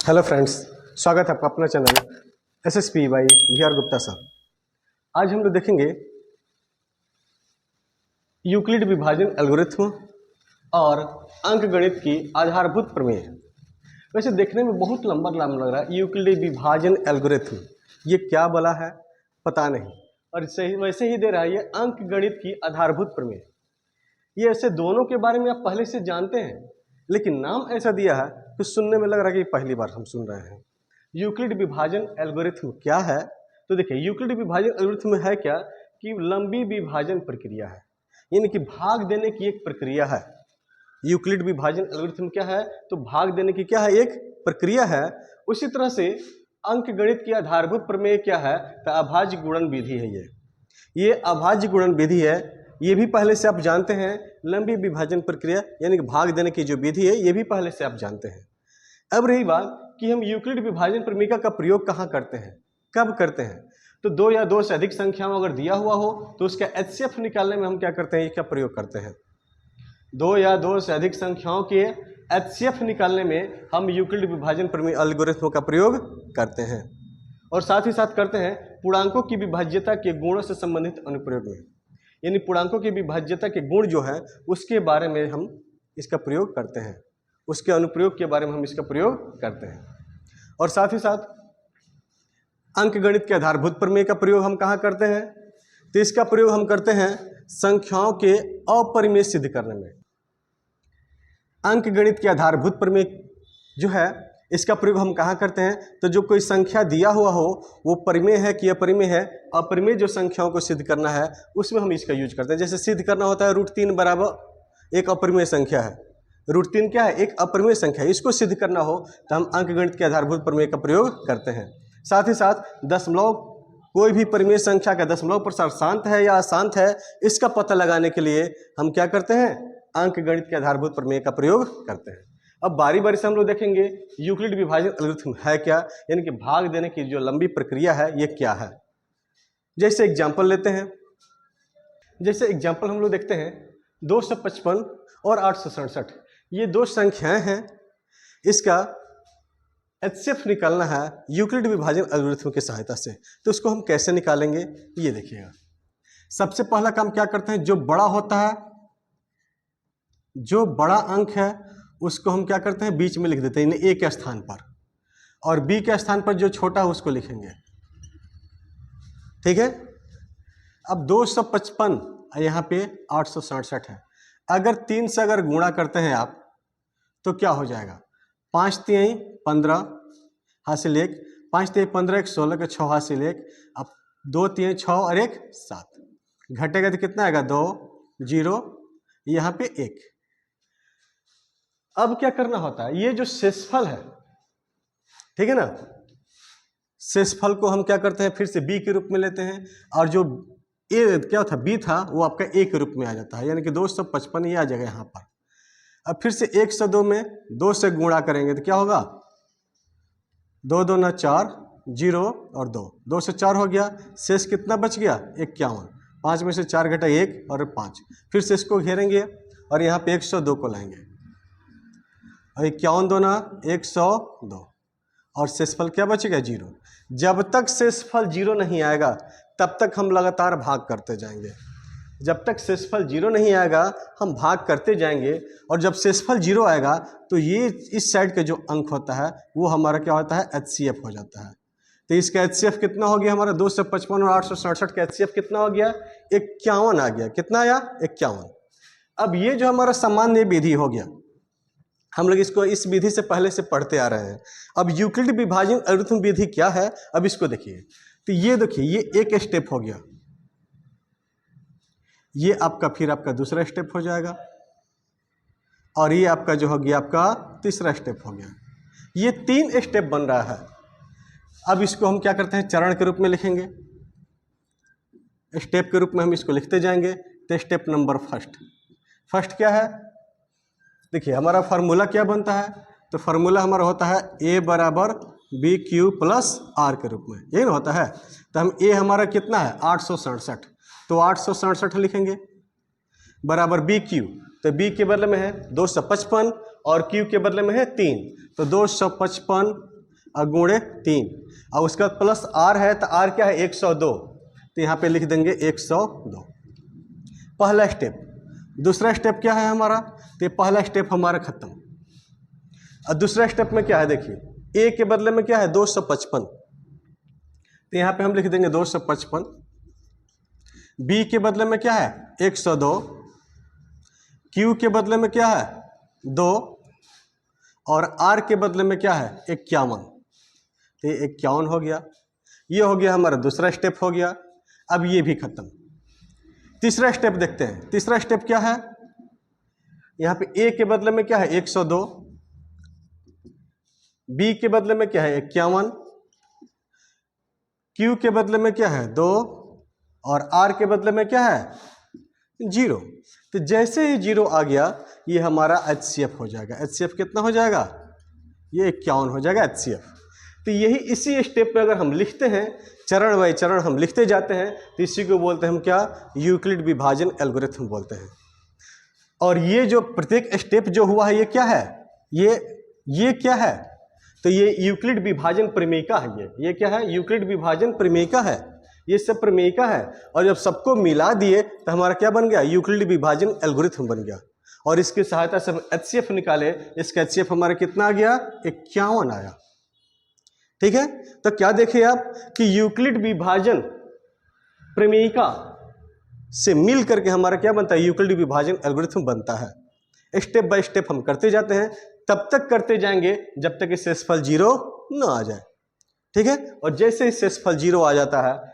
Hello friends, स्वागत है आपका अपना channel SSP by VR Gupta sir. आज हम लोग देखेंगे यूक्लिड विभाजन एल्गोरिथ्म और अंकगणित की आधारभूत प्रमेय। वैसे देखने में बहुत लंबा नाम लग रहा है, यूक्लिड विभाजन एल्गोरिथ्म, ये क्या बोला है पता नहीं, और सही वैसे ही दे रहा है ये अंकगणित की आधारभूत प्रमेय। ये ऐसे दोनों के बारे में आप पहले से जानते हैं, लेकिन नाम ऐसा दिया है तो सुनने में लग रहा है कि पहली बार हम सुन रहे हैं। यूक्लिड विभाजन एल्गोरिथम क्या है? तो देखिए, यूक्लिड विभाजन एल्गोरिथम है क्या कि लंबी विभाजन प्रक्रिया है, यानी कि भाग देने की एक प्रक्रिया है। यूक्लिड विभाजन एल्गोरिथम क्या है? तो भाग देने की क्या है, एक प्रक्रिया है। उसी तरह से अंकगणित की आधारभूत प्रमेय क्या है? तो अभाज्य गुणन विधि है। ये अभाज्य गुणन विधि है, ये भी पहले से आप जानते हैं। लंबी विभाजन प्रक्रिया यानी कि भाग देने की जो विधि है, ये भी पहले से आप जानते हैं। अब रही बात कि हम यूक्लिड विभाजन प्रमेय का प्रयोग कहाँ करते हैं, कब करते हैं? तो दो या दो से अधिक संख्याओं अगर दिया हुआ हो तो उसका HCF निकालने में हम क्या करते हैं, इसका प्रयोग करते हैं। दो या दो से अधिक संख्याओं के HCF निकालने में हम यूक्लिड विभाजन प्रमेय एल्गोरिथम का प्रयोग करते हैं, और साथ ही साथ करते हैं पूर्णांकों की विभाज्यता के गुणों से संबंधित अनुप्रयोग में, यानी पूर्णांकों की विभाज्यता के गुण जो है उसके बारे में हम इसका प्रयोग करते हैं, उसके अनुप्रयोग के बारे में हम इसका प्रयोग करते हैं। और साथ ही साथ अंकगणित के आधारभूत प्रमेय का प्रयोग हम कहाँ करते हैं? तो इसका प्रयोग हम करते हैं संख्याओं के अपरिमेय सिद्ध करने में। अंकगणित के आधारभूत प्रमेय जो है इसका प्रयोग हम कहाँ करते हैं? तो जो कोई संख्या दिया हुआ हो वो परिमेय है कि अपरिमेय है, अपरिमेय जो संख्याओं को सिद्ध करना है उसमें हम इसका यूज करते हैं। जैसे सिद्ध करना होता है √3 बराबर एक अपरिमेय संख्या है। √3 क्या है? एक अपरिमेय संख्या है। इसको सिद्ध करना हो तो हम अंकगणित के आधारभूत प्रमेय का प्रयोग करते हैं। साथ ही साथ दशमलव, कोई भी परिमेय संख्या का दशमलव प्रसार शांत है या अशांत है, इसका पता लगाने के लिए हम क्या करते हैं? अंकगणित के आधारभूत प्रमेय का प्रयोग करते हैं। अब बारी बारी से हम लोग देखेंगे यूक्लिड विभाजन एल्गोरिथम है क्या, यानी कि भाग देने की जो लंबी प्रक्रिया है ये क्या है। जैसे एग्जाम्पल लेते हैं, जैसे एग्जाम्पल हम लोग देखते हैं 255 और 867, ये दो संख्याएं हैं। इसका HCF निकालना है यूक्लिड विभाजन एल्गोरिथम की सहायता से। तो उसको हम कैसे निकालेंगे ये देखिएगा। सबसे पहला काम क्या करते हैं, जो बड़ा होता है, जो बड़ा अंक है उसको हम क्या करते हैं, बीच में लिख देते हैं A के स्थान पर, और B के स्थान पर जो छोटा है उसको लिखेंगे। ठीक है। अब 255 यहाँ पे 867 है। अगर 3 से अगर गुणा करते हैं आप तो क्या हो जाएगा? 5 3 15 हासिल 1, 5 3 15 1 16 का 6 हासिल 1, अब 2 3 6 और 1 7, घटेगा तो कितना आएगा? 2 0, यहाँ पे 1। अब क्या करना होता है, ये जो शेषफल है, ठीक है ना, शेषफल को हम क्या करते हैं, फिर से B के रूप में लेते हैं, और जो A क्या था, B था, वो आपका A के रूप में आ जाता है, यानी कि 255 ये आ जाएगा यहाँ पर। अब फिर से 102 में 2 से गुणा करेंगे तो क्या होगा? 2 2 9 4, 0 और 2, 2 से 4 हो गया, शेष कितना बच गया? 51। 5 में से 4 घटा 1 और 5, फिर से इसको घेरेंगे और यहाँ पे 102 को लाएंगे, और 51 2 ना 102, और शेषफल क्या बचेगा? 0। जब तक शेषफल 0 नहीं आएगा तब तक हम लगातार भाग करते जाएंगे। जब तक शेषफल 0 नहीं आएगा हम भाग करते जाएंगे, और जब शेषफल 0 आएगा तो ये इस साइड का जो अंक होता है वो हमारा क्या होता है? HCF हो जाता है। तो इसका HCF कितना हो गया हमारा? 255 और 867 का HCF कितना हो गया? 51 आ गया। कितना आया? 51। अब ये जो हमारा सामान्य विधि हो गया, हम लोग इसको इस विधि से पहले से पढ़ते आ रहे हैं। अब यूक्लिड विभाजन एल्गोरिथम विधि क्या है, अब इसको देखिए। तो ये देखिए, ये एक स्टेप हो गया, ये आपका फिर आपका दूसरा स्टेप हो जाएगा, और ये आपका जो हो गया आपका तीसरा स्टेप हो गया। ये 3 स्टेप बन रहा है। अब इसको हम क्या करते हैं? चरण के रूप में लिखेंगे, स्टेप के रूप में हम इसको लिखते जाएंगे। तो स्टेप नंबर फर्स्ट क्या है? देखिए, हमारा फार्मूला क्या बनता है? तो फार्मूला हमारा होता है A बराबर BQ प्लस R के रूप में, यही ना होता है। तो हम A हमारा कितना है? 867, तो 867 लिखेंगे, बराबर BQ, तो B के बदले में है 255 और Q के बदले में है 3, तो 255 और गुणे 3 और उसका प्लस r है तो r क्या है 102, तो यहाँ पे लिख देंगे 102 पहला स्टेप। दूसरा स्टेप क्या है हमारा, तो ये पहला स्टेप हमारा खत्म। और दूसरा स्टेप में क्या है देखिए, a के बदले में क्या है 255, तो यहाँ पे हम लिख देंगे 255। b के बदले में क्या है 102, q के बदले में क्या है 2 और r के बदले में क्या है 51, तो ये 51 हो गया। ये हो गया हमारा दूसरा स्टेप हो गया। अब ये भी खत्म। तीसरा स्टेप देखते हैं। तीसरा स्टेप क्या है, यहाँ पे a के बदले में क्या है 102, b के बदले में क्या है 51, q के बदले में क्या है 2 और r के बदले में क्या है 0। तो जैसे ही 0 आ गया ये हमारा HCF हो जाएगा। HCF कितना हो जाएगा, ये 51 हो जाएगा HCF। तो यही इसी स्टेप पे अगर हम लिखते हैं, चरण बाय चरण हम लिखते जाते हैं, तो इसी को बोलते हैं हम क्या, यूक्लिड विभाजन एल्गोरिथम बोलते हैं। और ये जो प्रत्येक स्टेप जो हुआ है ये क्या है, ये क्या है, तो ये यूक्लिड विभाजन प्रमेयिका है। ये क्या है, यूक्लिड विभाजन प्रमेयिका है। ये सब प्रमेयिका है। और जब सबको मिला दिए तो हमारा क्या बन गया, यूक्लिड विभाजन एल्गोरिथम बन गया। और इसकी सहायता से हम HCF निकाले। इसका HCF हमारा कितना आ गया 51 आया। ठीक है, तो क्या देखे आप कि यूक्लिड विभाजन प्रमेयिका से मिल करके हमारा क्या बनता है, यूक्लिड विभाजन एल्गोरिथम बनता है। स्टेप बाय स्टेप हम करते जाते हैं, तब तक करते जाएंगे जब तक इस शेषफल 0 न आ जाए। ठीक है, और जैसे ही शेषफल 0 आ जाता है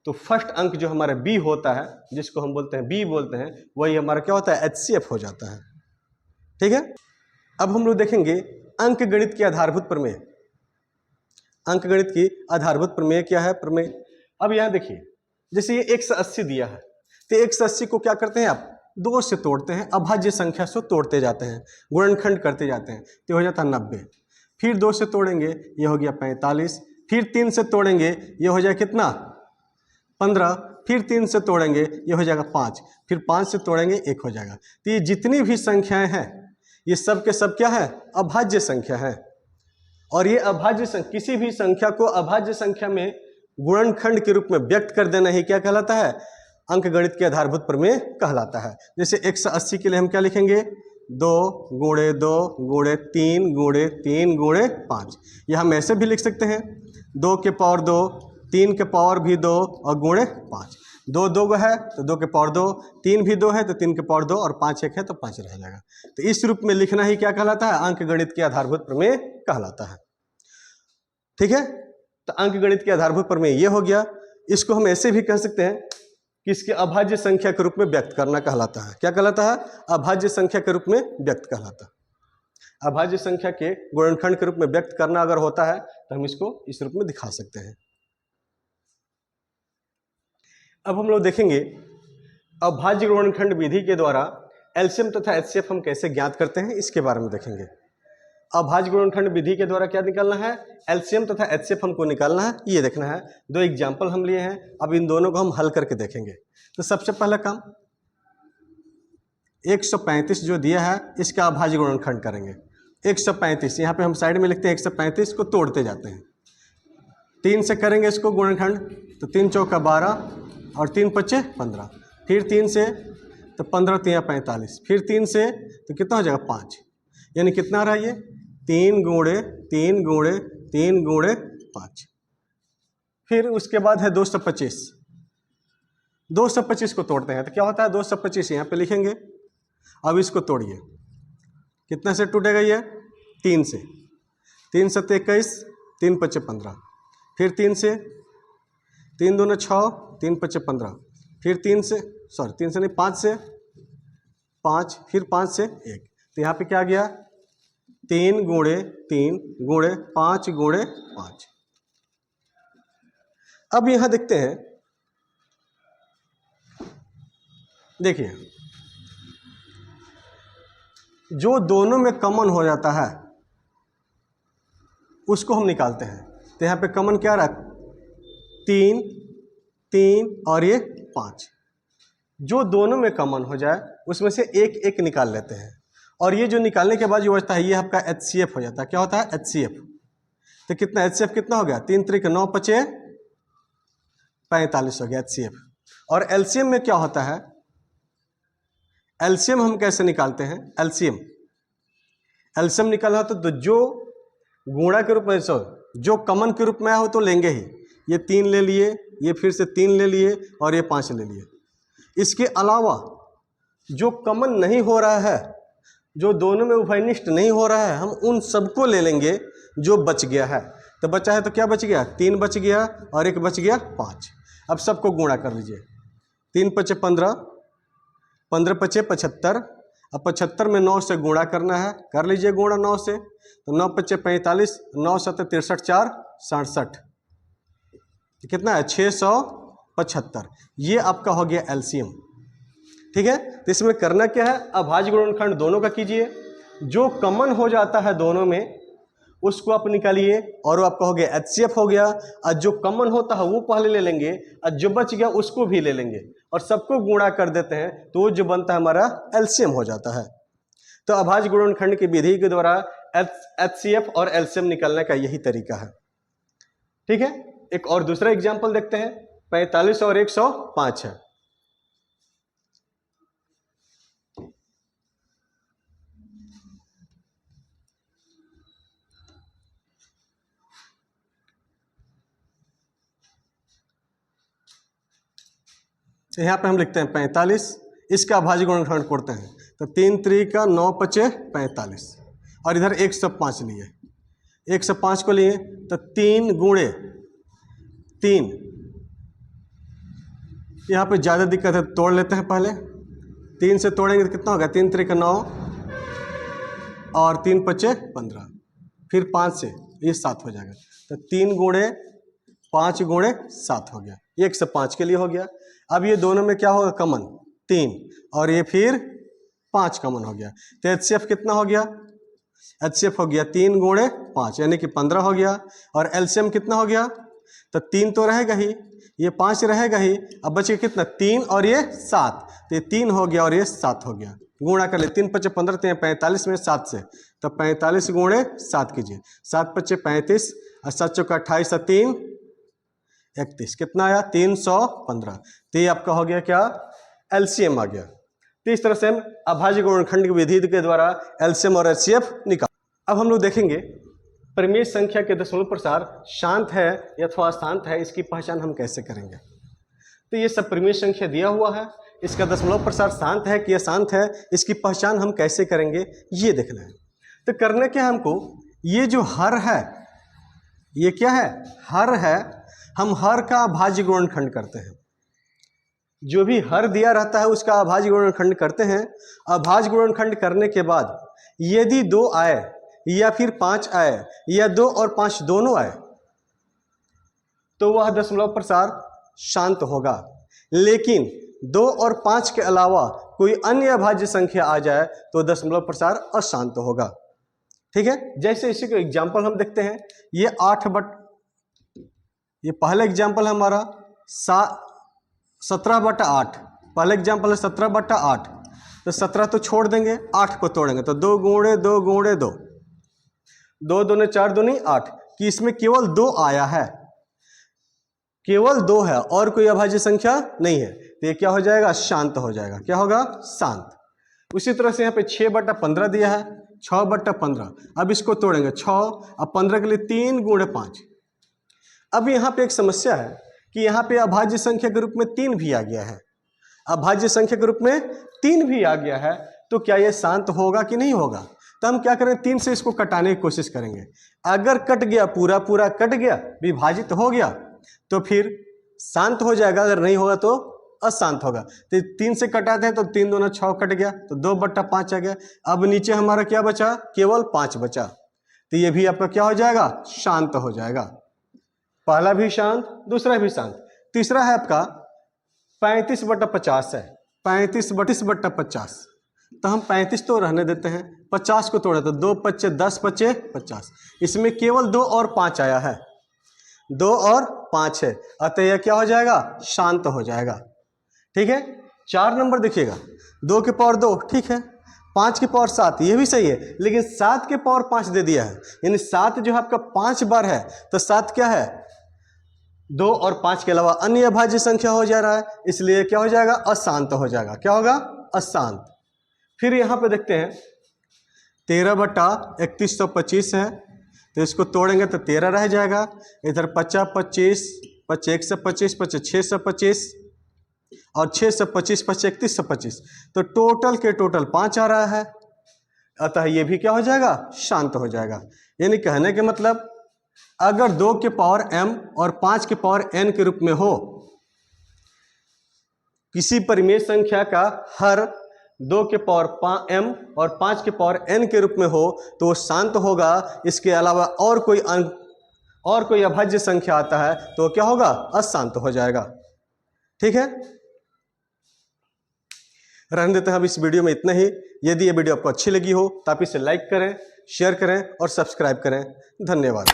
तो फर्स्ट अंक जो हमारा b होता है, जिसको हम बोलते हैं b बोलते हैं, वही हमारा क्या होता है HCF हो जाता है। ठीक है, अब हम लोग देखेंगे अंक गणित की आधारभूत प्रमेय। अंक गणित की आधारभूत प्रमेय क्या है, प्रमेय। अब यहाँ देखिए, जैसे ये 180 दिया है, तो 180 को क्या करते हैं आप 2 से तोड़ते हैं, अभाज्य संख्या से तोड़ते जाते हैं, गुणनखंड करते जाते हैं, तो हो जाता है 90। फिर 2 से तोड़ेंगे, ये हो गया 45। फिर 3 से तोड़ेंगे, ये हो जाए कितना 15। फिर 3 से तोड़ेंगे, ये हो जाएगा 5। फिर 5 से तोड़ेंगे, 1 हो जाएगा। तो ये जितनी भी संख्याएं हैं ये सब के सब क्या है, अभाज्य संख्या है। और ये अभाज्य संख्या, किसी भी संख्या को अभाज्य संख्या में गुणनखंड के रूप में व्यक्त कर देना ही क्या कहलाता है, अंक गणित के आधारभूत प्रमेय कहलाता है। जैसे 180 के लिए हम क्या लिखेंगे, 2 गुणे 2 गुणे 3 गुणे 3 गुणे 5। यह हम ऐसे भी लिख सकते हैं, 2 के पावर 2, 3 के पावर भी 2 और गुणे 5। 2 2 है तो 2 के पावर 2, 3 भी 2 है तो 3 के पावर 2 और 5 1 है तो 5 रह जाएगा। तो इस रूप में लिखना ही क्या कहलाता है, अंक गणित के आधारभूत प्रमेय कहलाता है। ठीक है, तो अंक गणित के आधारभूत प्रमेय ये हो गया। इसको हम ऐसे भी कह सकते हैं कि इसके अभाज्य संख्या के रूप में व्यक्त करना कहलाता है। क्या कहलाता है, अभाज्य संख्या के रूप में व्यक्त कहलाता है। अभाज्य संख्या के गुणनखंड के रूप में व्यक्त करना अगर होता है तो हम इसको इस रूप में दिखा सकते हैं। अब हम लोग देखेंगे अभाज्य गुणनखंड विधि के द्वारा एलसीएम तथा एचसीएफ हम कैसे ज्ञात करते हैं, इसके बारे में देखेंगे। अभाज्य गुणनखंड विधि के द्वारा क्या निकालना है, एलसीएम तथा एचसीएफ हमको निकालना है, ये देखना है। 2 एग्जाम्पल हम लिए हैं, अब इन दोनों को हम हल करके देखेंगे। तो सबसे पहला काम 135 जो दिया है इसका अभाज्य गुणनखंड करेंगे। 135 यहाँ पे हम साइड में लिखते हैं, 135 को तोड़ते जाते हैं। 3 से करेंगे इसको गुणनखंड, तो 3 चौका 12 और 3 पच्चे 15। फिर 3 से तो 15 3 45। फिर 3 से तो कितना हो जाएगा 5, यानी कितना रहा ये 3 गुणे 3 गुणे 3 गुणे 5। फिर उसके बाद है 225। 225 को तोड़ते हैं तो क्या होता है, 225 यहाँ पे लिखेंगे। अब इसको तोड़िए, कितना से टूटेगा ये 3 से। 3 7 21, 3 पच्चे 15। फिर 3 से, 3 दूना 6, 3 पच्चे 15। फिर 3 से, सॉरी 3 से नहीं 5 से 5, फिर 5 से 1। तो यहाँ पे क्या आ गया 3 गुणे 3 गुणे 5 गुणे 5। अब यहाँ देखते हैं, देखिए जो दोनों में कॉमन हो जाता है उसको हम निकालते हैं। तो यहाँ पे कॉमन क्या रहा 3 3 और ये 5। जो दोनों में कॉमन हो जाए उसमें से एक एक निकाल लेते हैं। और ये जो निकालने के बाद जो बचता है ये आपका HCF हो जाता है। क्या होता है HCF। तो कितना HCF कितना हो गया, 3 3 9 5 45 हो गया HCF। और LCM में क्या होता है, LCM हम कैसे निकालते हैं, LCM निकालना तो जो गुणा के रूप में, जो कॉमन के रूप में हो तो लेंगे ही। ये 3 ले लिए, ये फिर से 3 ले लिए और ये 5 ले लिए। इसके अलावा जो कॉमन नहीं हो रहा है, जो दोनों में उभयनिष्ठ नहीं हो रहा है, हम उन सबको ले लेंगे जो बच गया है। तो बचा है तो क्या बच गया, 3 बच गया और एक बच गया 5। अब सबको गुणा कर लीजिए, 3 5 15, 15 5 75। अब 75 में 9 से गुणा करना है, कर लीजिए गुणा 9 से। तो 9 5 45, 9 7 63 4 67, कितना है 675। ये आपका हो गया LCM। ठीक है, तो इसमें करना क्या है, अभाज्य गुणनखंड दोनों का कीजिए, जो कॉमन हो जाता है दोनों में उसको आप निकालिए और वो आपका हो गया HCF हो गया। और जो कॉमन होता है वो पहले ले लेंगे और जो बच गया उसको भी ले लेंगे और सबको गुणा कर देते हैं, तो जो बनता है हमारा LCM हो जाता है। तो अभाज्य गुणनखंड की विधि के द्वारा HCF और LCM निकालने का यही तरीका है। ठीक है, एक और दूसरा एग्जाम्पल देखते हैं, 45 और 105 है। तो यहाँ पे हम लिखते हैं 45, इसका अभाज्य गुणनखंड करते हैं तो 3 3 9 5 45 और इधर 105 लिए, 105 को लिए तो 3 गुणे 3। यहाँ पे ज़्यादा दिक्कत है, तोड़ लेते हैं पहले। 3 से तोड़ेंगे तो कितना होगा, 3 3 9 और 3 5 15, फिर 5 से ये 7 हो जाएगा। तो 3 गुणे 5 गुणे 7 हो गया, 105 के लिए हो गया। अब ये दोनों में क्या होगा, कॉमन 3 और ये फिर 5 कॉमन हो गया। तो HCF कितना हो गया, HCF हो गया 3 गुणे 5 यानी कि 15 हो गया। और LCM कितना हो गया, तो 3 तो रहेगा ही, ये 5 रहेगा ही, अब बचे कितना 3 और ये 7, तो ये 3 हो गया और ये 7 हो गया। गुणा कर ले, 3 5 15 तो 45 में 7 से, तो 45 गुणे 7 कीजिए, 7 5 35 और 7 चौका 28 और 3 31, कितना आया 315। तो ये आपका हो गया क्या, LCM आ गया। तो इस तरह से हम अभाज्य गुणनखंड की विधि के द्वारा LCM और HCF निकाल। अब हम लोग देखेंगे परिमेय संख्या के दशमलव प्रसार शांत है अथवा अशांत है, इसकी पहचान हम कैसे करेंगे। तो ये सब परिमेय संख्या दिया हुआ है, इसका दशमलव प्रसार शांत है कि अशांत है, इसकी पहचान हम कैसे करेंगे ये देखना है। तो करना क्या है हमको, ये जो हर है, ये क्या है, हर है, हम हर का अभाज्य गुणनखंड करते हैं। जो भी हर दिया रहता है उसका अभाज्य गुणनखंड करते हैं। अभाज्य गुणनखंड करने के बाद यदि 2 आए या फिर 5 आए या 2 और 5 दोनों आए तो वह दशमलव प्रसार शांत होगा। लेकिन 2 और 5 के अलावा कोई अन्य अभाज्य संख्या आ जाए तो दशमलव प्रसार अशांत होगा। ठीक है, जैसे इसी को एग्जाम्पल हम देखते हैं। ये 8 ये पहला एग्जाम्पल है हमारा 17/8, पहला एग्जाम्पल है 17/8। तो 17 तो छोड़ देंगे, 8 को तोड़ेंगे तो 2 गुणे 2 गुणे 2, 2 दूने 4 दूनी 8, कि इसमें केवल 2 आया है, केवल 2 है और कोई अभाज्य संख्या नहीं है, तो ये क्या हो जाएगा, शांत हो जाएगा। क्या होगा, शांत। उसी तरह से यहाँ पे 6/15 दिया है, 6/15। अब इसको तोड़ेंगे 6, अब 15 के लिए 3 गुणे 5। अब यहाँ पे एक समस्या है कि यहाँ पे अभाज्य संख्या के रूप में 3 भी आ गया है, अभाज्य संख्या के रूप में 3 भी आ गया है, तो क्या ये शांत होगा कि नहीं होगा। तो हम क्या करें, 3 से इसको कटाने की कोशिश करेंगे। अगर कट गया, पूरा पूरा कट गया, विभाजित हो गया, तो फिर शांत हो जाएगा, अगर नहीं होगा तो अशांत होगा। तो 3 से कटाते हैं तो 3 दूना 6 कट गया, तो 2/5 आ गया। अब नीचे हमारा क्या बचा, केवल 5 बचा, तो ये भी आपका क्या हो जाएगा, शांत हो जाएगा। पहला भी शांत, दूसरा भी शांत। तीसरा है आपका 35/50 है, 35/50। तो हम 35 तो रहने देते हैं, 50 को तोड़े तो 2 5 10 5 50। इसमें केवल 2 और 5 आया है, 2 और 5 है, अतः यह क्या हो जाएगा, शांत हो जाएगा। ठीक है, 4 नंबर देखिएगा, 2 के पावर 2, ठीक है, 5 की पावर 7, ये भी सही है, लेकिन 7 के पावर 5 दे दिया है, यानी 7 जो है आपका 5 बार है, तो 7 क्या है, 2 और 5 के अलावा अन्य अभाज्य संख्या हो जा रहा है, इसलिए क्या हो जाएगा, अशांत हो जाएगा। क्या होगा, अशांत। फिर यहाँ पे देखते हैं 13/3125 है, तो इसको तोड़ेंगे तो 13 रह जाएगा। इधर 50 25 1 से 25 6 से 25 और 6 से 25 31 से 25, तो टोटल के टोटल 5 आ रहा है, अतः ये भी क्या हो जाएगा, शांत हो जाएगा। यानी कहने के मतलब अगर 2 के पावर m और 5 के पावर n के रूप में हो, किसी परिमेय संख्या का हर 2 के पावर m और 5 के पावर n के रूप में हो, तो वो शांत होगा। इसके अलावा और कोई अंक और कोई अभाज्य संख्या आता है तो क्या होगा, अशांत हो जाएगा। ठीक है, रहने देते हैं अब इस वीडियो में इतना ही। यदि ये वीडियो आपको अच्छी लगी हो तो आप इसे लाइक करें, शेयर करें और सब्सक्राइब करें। धन्यवाद।